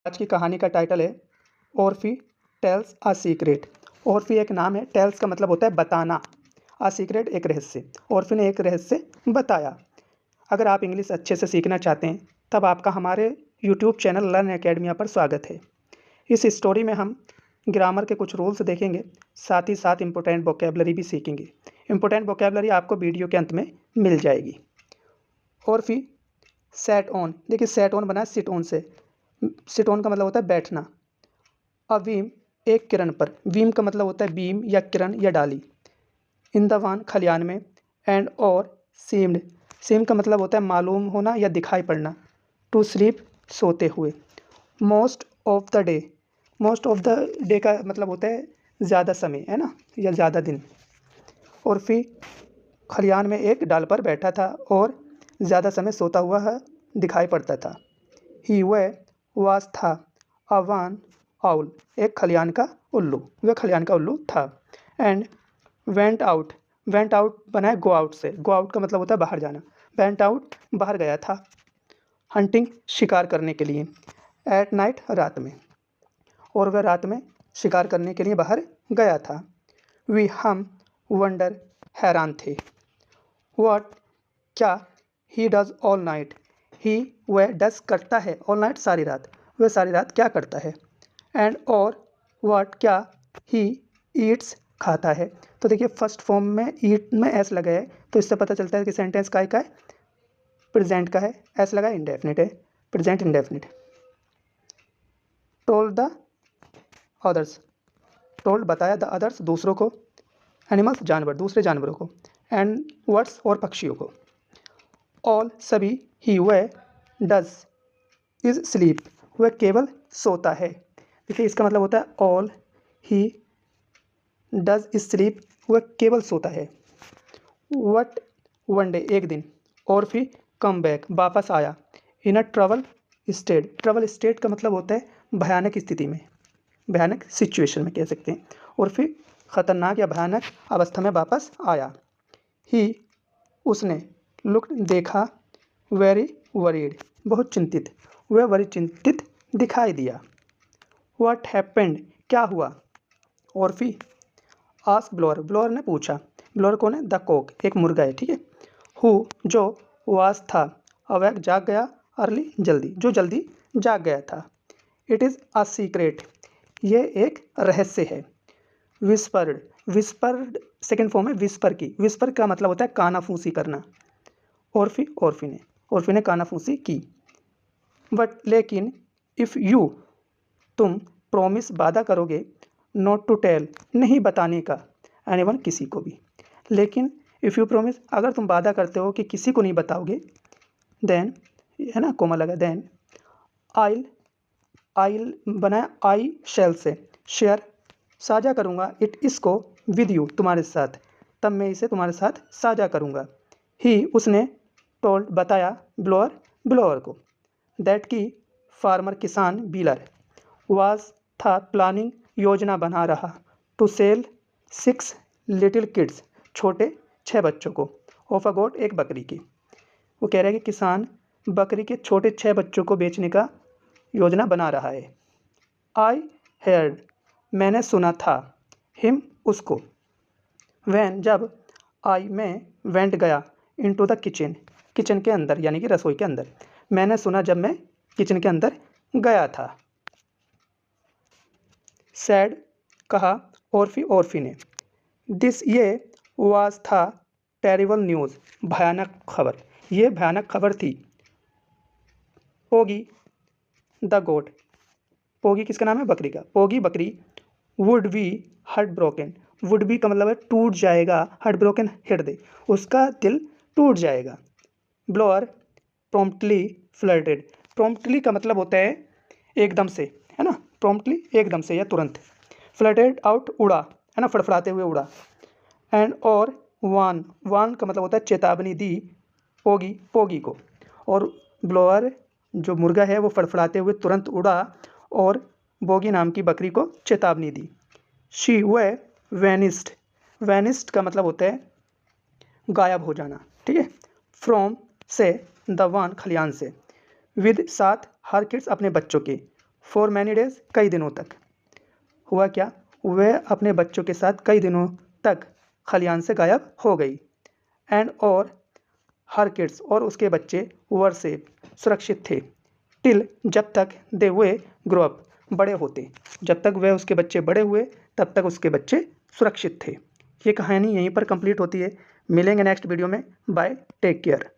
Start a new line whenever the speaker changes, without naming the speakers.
आज की कहानी का टाइटल है ऑर्फी टेल्स अ सीक्रेट। ऑर्फी एक नाम है, टेल्स का मतलब होता है बताना, अ सीक्रेट एक रहस्य। ऑर्फी ने एक रहस्य बताया। अगर आप इंग्लिश अच्छे से सीखना चाहते हैं तब आपका हमारे यूट्यूब चैनल लर्न एकेडमिया पर स्वागत है। इस स्टोरी में हम ग्रामर के कुछ रूल्स देखेंगे, साथ ही साथ इम्पोर्टेंट वोकेबलरी भी सीखेंगे। इम्पोर्टेंट वोकेबलरी आपको वीडियो के अंत में मिल जाएगी। ऑर्फी सेट ऑन, देखिए सेट ऑन बना है सिट ऑन से। सिट ऑन का मतलब होता है बैठना। अवीम एक किरण पर, वीम का मतलब होता है बीम या किरण या डाली। इन द वान खलियान में। एंड और सीम्ड, सीम का मतलब होता है मालूम होना या दिखाई पड़ना। टू स्लीप सोते हुए। Most of the day, most of the day का मतलब होता है ज़्यादा समय, है ना, या ज़्यादा दिन। उर्फी खलियान में एक डाल पर बैठा था और ज़्यादा समय सोता हुआ दिखाई पड़ता था। ही वह वास था अवान आउल, एक खलियान का उल्लू, वह खलियान का उल्लू था। And went out, went out बना है गो आउट से। गो आउट का मतलब होता है बाहर जाना। वेंट आउट बाहर गया था, हंटिंग शिकार करने के लिए। एट नाइट रात में, और वह रात में शिकार करने के लिए बाहर गया था। वी हम वंडर हैरान थे। व्हाट क्या, ही डज ऑल नाइट, ही वह डज करता है, ऑल नाइट सारी रात, वह सारी रात क्या करता है। एंड और व्हाट क्या, ही ईट्स खाता है। तो देखिए फर्स्ट फॉर्म में ईट में एस लगा है, तो इससे पता चलता है कि सेंटेंस का है प्रेजेंट का है। एस लगा इंडेफिनिट है, present indefinite. Told the others, told बताया, द अदर्स दूसरों को, एनिमल्स जानवर दूसरे जानवरों को, एंड वर्ड्स और पक्षियों को। ऑल सभी, ही वह, डज इज स्लीप वह केवल सोता है। देखिए इसका मतलब होता है all he does is sleep वह केवल सोता है। वट वन डे एक दिन। और फिर कम बैक वापस आया। In a trouble state, trouble state का मतलब होता है भयानक स्थिति में, भयानक सिचुएशन में कह सकते हैं। और फिर खतरनाक या भयानक अवस्था में वापस आया। ही उसने, लुक देखा, वेरी वरीड बहुत चिंतित, वह वरी चिंतित दिखाई दिया। व्हाट हैपेंड क्या हुआ। ऑर्फी आस्क ब्लोअर, ब्लोअर ने पूछा। ब्लोअर कौन है, द कॉक एक मुर्गा है, ठीक है। हु जो, वास था, अवैक जाग गया, अर्ली जल्दी, जो जल्दी जाग गया था। इट इज़ अ सीक्रेट ये एक रहस्य है। विस्पर्ड, विस्पर्ड सेकेंड फॉर्म है विस्पर की। विस्पर का मतलब होता है कानाफूसी करना। ऑर्फी ने कानाफूसी की। बट लेकिन, इफ़ यू तुम, प्रॉमिस वादा करोगे, नॉट टू टेल नहीं बताने का, एनीवन किसी को भी। लेकिन इफ़ यू प्रॉमिस अगर तुम वादा करते हो कि किसी को नहीं बताओगे, देन, है ना कोमा लगा, देन आइल, आइल बनाया आई शेल से, शेयर साझा करूँगा, इट इसको विद यू तुम्हारे साथ, तब मैं इसे तुम्हारे साथ साझा करूँगा। ही उसने, टोल्ड बताया, ब्लोअर ब्लोअर को, दैट की फार्मर किसान, बीलर, वाज था प्लानिंग योजना बना रहा, टू सेल 6 लिटिल किड्स छोटे 6 बच्चों को, ऑफ अ गोट एक बकरी की। वो कह रहा है कि किसान बकरी के छोटे 6 बच्चों को बेचने का योजना बना रहा है। आई हेयर्ड मैंने सुना था, हिम उसको, वैन जब, आई मैं वेंट गया, इनटू द किचन किचन के अंदर यानी कि रसोई के अंदर, मैंने सुना जब मैं किचन के अंदर गया था। सैड कहा ऑर्फी ने, दिस ये वाज था टेरिबल न्यूज़ भयानक खबर, ये भयानक खबर थी। पोगी द गोट, पोगी किसका नाम है, बकरी का। पोगी बकरी, would be heart broken, would be का मतलब है टूट जाएगा, हार्ट ब्रोकन हृदय, उसका दिल टूट जाएगा। ब्लोअर प्रॉम्प्टली फ्लर्टेड, प्रॉम्प्टली का मतलब होता है एकदम से, है ना, प्रॉम्प्टली एकदम से या तुरंत। फ्लर्टेड आउट उड़ा, है ना, फड़फड़ाते हुए उड़ा। एंड और वान, वान का मतलब होता है चेतावनी दी, पोगी पोगी को। और ब्लोअर जो मुर्गा है वो फड़फड़ाते हुए तुरंत उड़ा और बोगी नाम की बकरी को चेतावनी दी। शी वह वैनिस्ड, वैनिस्ड का मतलब होता है गायब हो जाना, ठीक है। फ्रॉम से, द वन खलियान से, विद साथ हर किड्स अपने बच्चों के, फॉर मैनी डेज, कई दिनों तक। हुआ क्या, वह अपने बच्चों के साथ कई दिनों तक खलियान से गायब हो गई। एंड और हर किड्स, और उसके बच्चे वर सेफ, सुरक्षित थे। टिल, जब तक दे वे ग्रो अप, बड़े होते, जब तक वह उसके बच्चे बड़े हुए तब तक उसके बच्चे सुरक्षित थे। ये कहानी यहीं पर कंप्लीट होती है। मिलेंगे नेक्स्ट वीडियो में। Bye, take care.